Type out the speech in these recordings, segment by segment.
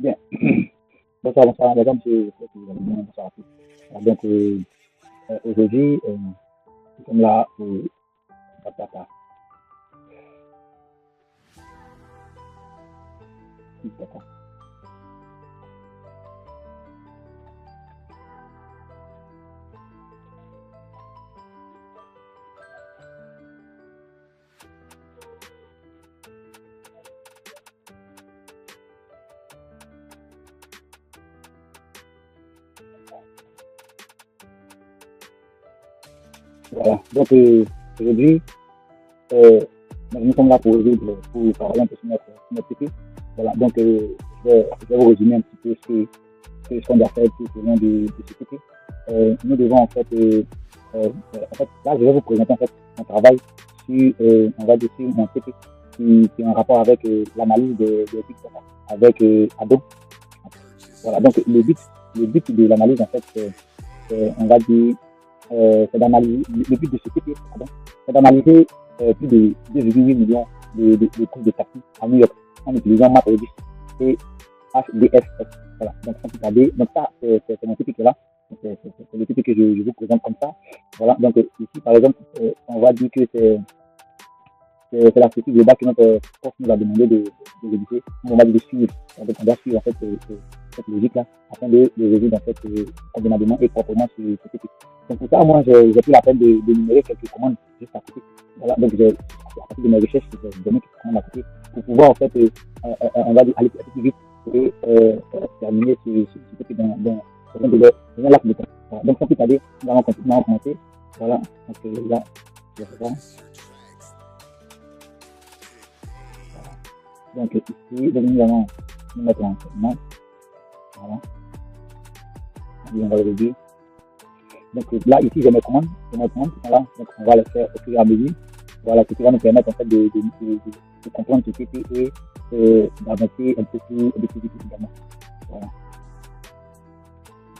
Bien. Bonsoir, bonsoir, mesdames, j'espère que vous allez bien. Bonsoir à tous. Donc, aujourd'hui, nous sommes là pour Patata. D'accord. Voilà. Donc, aujourd'hui, euh, nous sommes là pour parler un peu sur notre équipe. Voilà. Donc, je vais vous résumer un petit peu ce qu'on doit faire tout au long de cette équipe. Nous devons, en fait, là, je vais vous présenter, en fait, un travail sur, on va dire, sur mon TP qui est en rapport avec l'analyse des big data avec Adobe. Voilà, donc le but de l'analyse, en fait, on va dire, c'est d'analyser, le but de ce TP, pardon, c'est d'analyser plus de 2,8 millions de cours de taxi à New York en utilisant MapReduce et HDFS. Voilà, donc sans plus tarder, donc ça, c'est mon TP qui est là. C'est le TP que je vous présente comme ça. Voilà, donc ici, par exemple, on va dire que c'est la structure globale que notre prof nous a demandé de rédiger. On va de suivre. Donc, on doit suivre en fait cette logique-là afin de résoudre en fait convenablement et proprement ce type. Donc pour ça, moi, j'ai pris la peine de numérer quelques commandes juste à côté. Voilà, donc à partir de mes recherches, j'ai donné quelques commandes à côté pour pouvoir en fait, on va dire, aller plus vite et terminer ce type dans un délai, dans un laps de temps. Voilà. Donc sans plus tarder, nous allons commencer. Voilà, donc là, je vais voir. Donc ici, donc, nous allons nous mettre en traitement. Voilà, et on va le réduire. Donc là, ici, j'ai mes commandes qui sont là. Donc on va les faire au fur et à mesure. Voilà, ce qui va nous permettre en fait de comprendre ce TP et d'avancer un peu plus vite également. Voilà.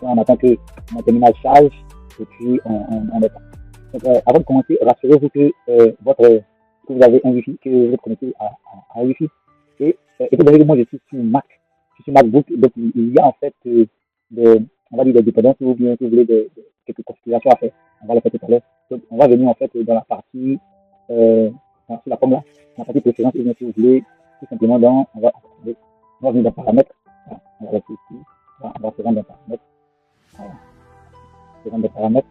On attend que mon terminal charge et puis on attend. Donc avant de commencer, rassurez-vous que que vous avez un Wi-Fi, que vous êtes connecté à un Wi-Fi. Étant donné que moi je suis sur Mac, je suis sur MacBook, donc il y a en fait on va dire des dépendances ou bien si vous voulez quelques configurations à faire. On va le faire tout à l'heure. Donc on va venir en fait dans la partie sur la pomme là, la partie préférence, ou bien si vous voulez, tout simplement on va venir dans paramètres. Voilà, on va rester ici. Voilà, on va se rendre dans paramètres. Voilà, se rendre dans paramètres.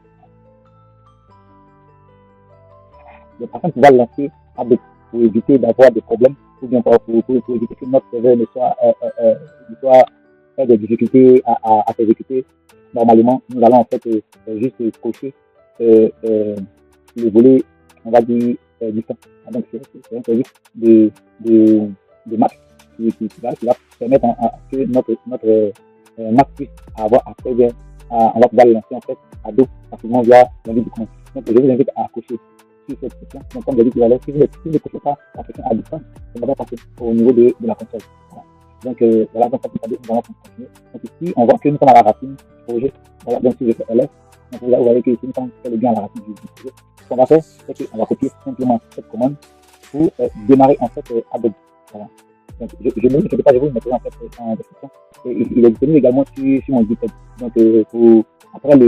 Donc afin de pouvoir lancer pour éviter d'avoir des problèmes ou bien pour éviter que notre serveur ne soit ait des difficultés à s'exécuter. Normalement, nous allons en fait juste cocher le volet, on va dire, distant. Donc, c'est un service de, de Mac qui va permettre à que notre Mac puisse avoir accès on va pouvoir le lancer en fait à dos facilement via l'invite du commande. Donc, je vous invite à cocher sur cette section. Donc, comme j'ai dit tout à l'heure, si vous ne cochez pas la section à distance, ça va passer au niveau de la console. Voilà. Donc, voilà, donc, nous allons continuer. Donc, ici, on voit que nous sommes à la racine du projet. Voilà, donc, si je fais LS, donc, vous voyez que ici, nous sommes bien à la racine du projet. Ce qu'on va faire, c'est qu'on va copier simplement cette commande pour démarrer, en fait, Adobe. Voilà. Donc, je ne sais pas, je vous mettrai, en fait, en description. Et il est disponible également sur mon GitHub. Donc, après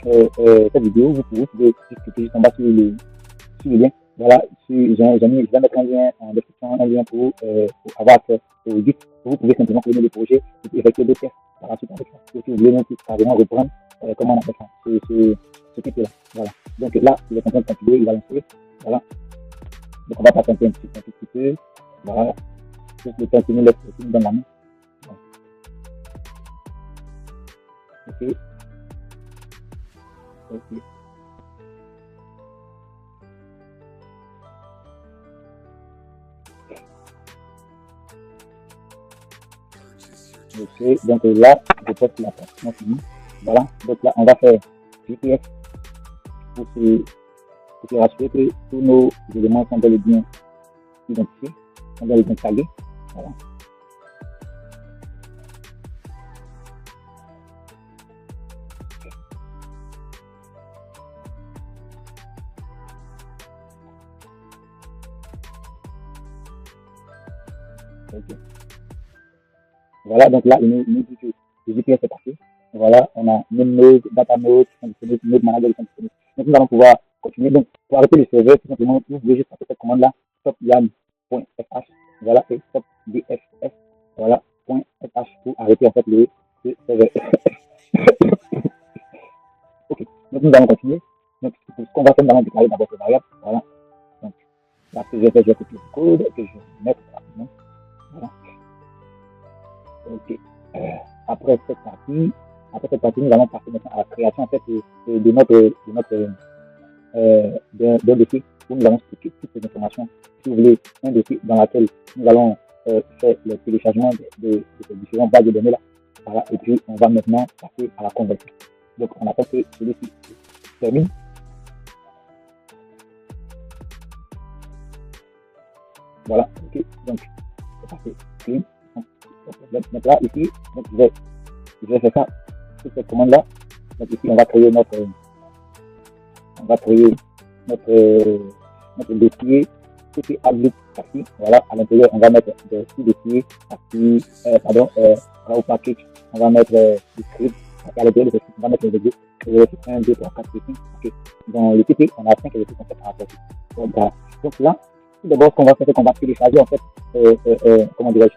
cette vidéo, vous pouvez cliquer juste en bas sur le lien. Voilà, je vais mettre un lien en description, un lien pour avoir accès au Git. Vous pouvez simplement connaître le projet et effectuer d'autres tests par la suite avec ça. Et si vous voulez même carrément reprendre comment on appelle ça, ce type-là. Voilà. Donc là, il est en train de compiler, il va lancer. Voilà. Donc on va patienter un petit peu. Voilà. Juste le temps qu'il nous laisse dans la main. Voilà. Ok. Ok. Ok, donc là, je poste la partie finie. Voilà, donc là, on va faire GPS pour se rassurer que tous nos éléments sont bel et bien identifiés, sont bel et bien tagués. Voilà. Ok. Voilà, donc là, il nous dit que le GPS est passé. Voilà, on a node, data node, node manager, disponibles. Donc nous allons pouvoir continuer. Donc pour arrêter le serveur, tout simplement, vous pouvez juste passer cette commande-là, stop yam.sh, voilà, et stop dfs, voilà, .sh pour arrêter en fait le serveur. Ok, donc nous allons continuer. Donc ce qu'on va faire, nous allons déclarer d'abord ces variables. Voilà, donc là, ce que je vais copier le code que je vais mettre rapidement. Voilà, ok. Après cette partie, nous allons passer maintenant à la création en fait d'un dossier où nous allons stocker toutes ces informations. Si vous voulez un dossier dans lequel nous allons faire le téléchargement de ces différents bases de données là. Voilà, et puis on va maintenant passer à la conversion. Donc on attend que celui-ci termine. Voilà, ok, donc c'est parti. Clean. Donc là, ici, donc, je vais faire ça sur cette commande là. Donc ici, on va créer notre dossier côté Outlook partie. Voilà, à l'intérieur, on va mettre des sous-dossiers partie, raw package, on va mettre des scripts. À l'intérieur de ce script, on va mettre les exos. 1, 2, 3, 4, 5. Ok. Dans le TP, on a 5 exos en fait à apporter. Donc, voilà. Donc là, tout d'abord, ce qu'on va faire, c'est qu'on va télécharger en fait, comment dirais-je,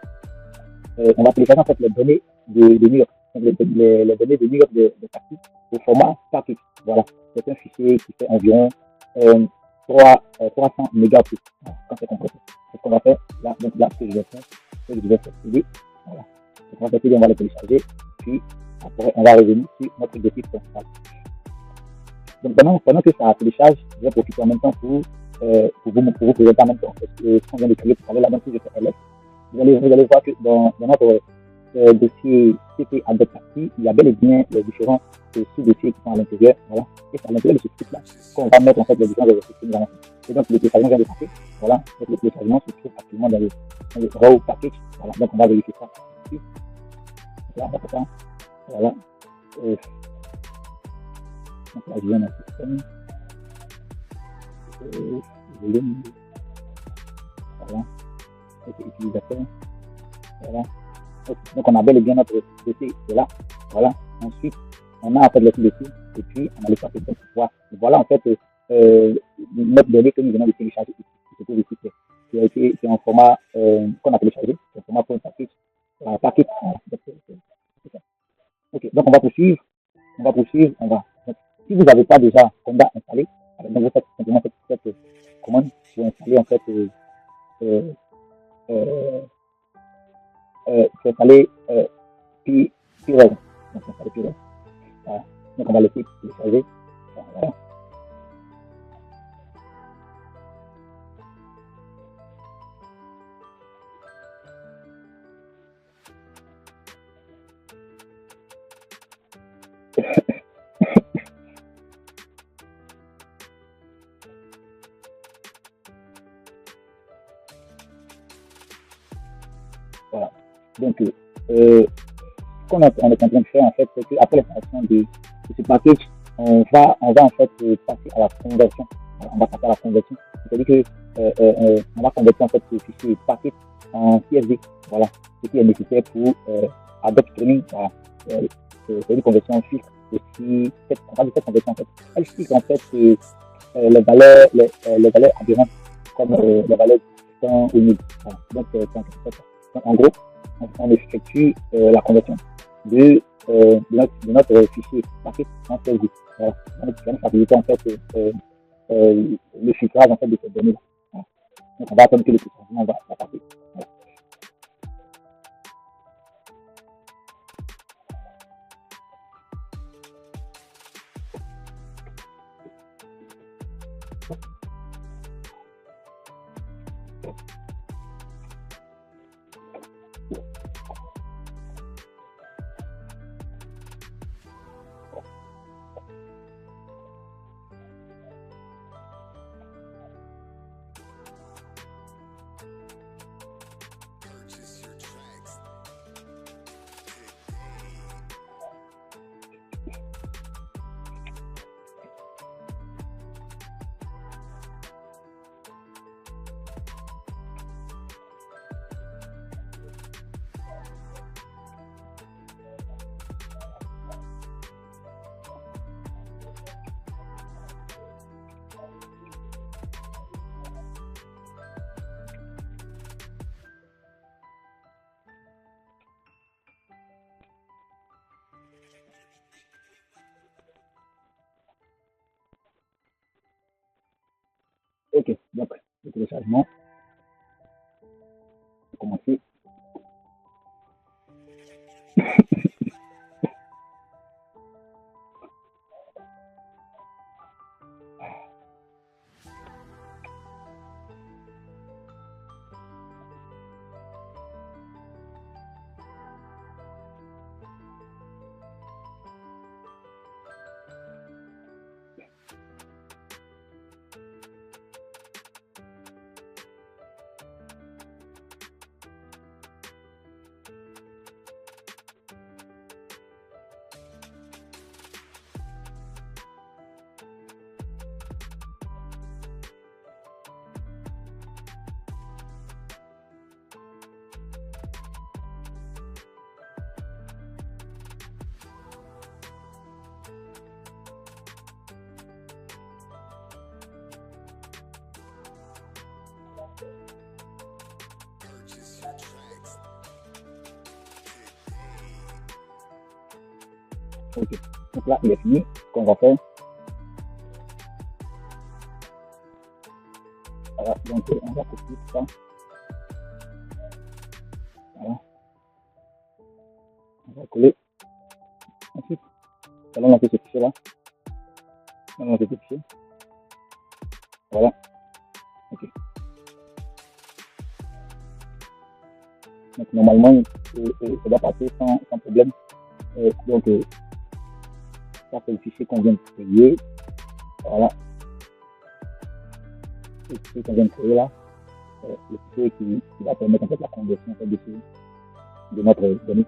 on va télécharger en fait les données de New York, les données de New York de partie au format package. Voilà, c'est un fichier qui fait environ 300 mégaoctets quand c'est compressé. C'est ce qu'on va faire là. Donc là, ce que je vais faire, c'est que je vais faire CD. Voilà. Donc on va faire CD, on va le télécharger. Puis après, on va revenir sur notre dossier principal. Donc pendant que ça télécharge, je vais profiter en même temps pour vous présenter en même temps ce qu'on vient de créer tout à l'heure. Là, donc si je fais LS, vous allez voir que dans notre dossier CP Adobe Party, il y a bel et bien les différents sous-dossiers qui sont à l'intérieur. Voilà. Et c'est à l'intérieur de ce script-là qu'on va mettre en fait les différents exercices que nous allons faire. Et donc le téléchargement vient de passer. Voilà. Donc le téléchargement se trouve actuellement dans le raw package. Voilà. Donc on va vérifier ça ici. Voilà, on va faire ça. Voilà. Donc là, je viens dans le système. Volume. Voilà. Et utilisateur. Voilà. Donc on a bel et bien notre dossier qui est là. Voilà. Ensuite, on a en fait le sous-dossier et puis on a le papier pour voir. Voilà en fait notre données que nous venons de télécharger ici. C'est tout ici qui est en format qu'on a téléchargé, c'est un format pour un package. Package. Voilà. Ok, donc on va poursuivre. Donc, si vous n'avez pas déjà Conda installé, donc vous faites simplement cette commande pour installer en fait pour installer Pyrel. Donc installer Pyrel. Voilà. Donc on va laisser télécharger. Voilà. Voilà. Donc, ce qu'on est en train de faire, en fait, c'est qu'après l'installation de ce package, on va en fait passer à la conversion. Voilà, on va passer à la conversion. C'est-à-dire que on va convertir en fait ce fichier package en CSV. Voilà, ce qui est nécessaire pour Adobe Streaming. Voilà. C'est une conversion filtre aussi. On va dire cette conversion en fait. Elle filtre en fait les valeurs aberrantes comme les valeurs du temps ou mille. Voilà. Donc, donc, en gros, on effectue la conversion de notre fichier paquet en CSV. Voilà. Donc, ça va nous faciliter en fait le chiffrage en fait de cette donnée-là. Voilà. Donc, on va attendre que le téléchargement va passer. Voilà. Ok, donc le téléchargement, va commencer. Ok, donc là, il est fini. Ce qu'on va faire, voilà, donc on va copier tout ça. Voilà, on va coller. Ensuite, allons lancer ce fichier là. Allons lancer ce fichier. Voilà, ok. Donc normalement, ça doit passer sans problème. Donc, ça c'est le fichier qu'on vient de créer. Voilà, le fichier qu'on vient de créer là. Le fichier qui va permettre en fait la conversion en fait, de notre donnée.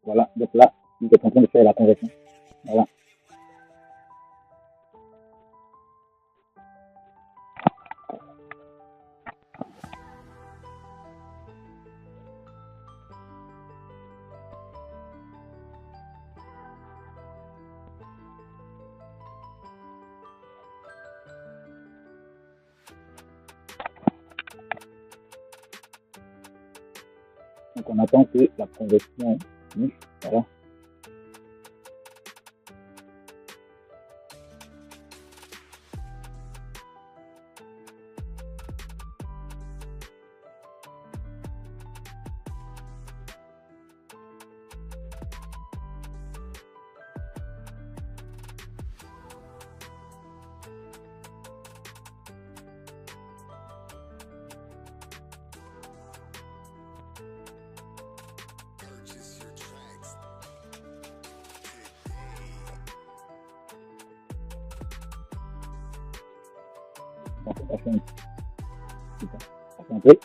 Voilà, donc là, il est en train de faire la conversion. Voilà. Donc on attend que la conversion finisse. Voilà. Donc on va faire un peu.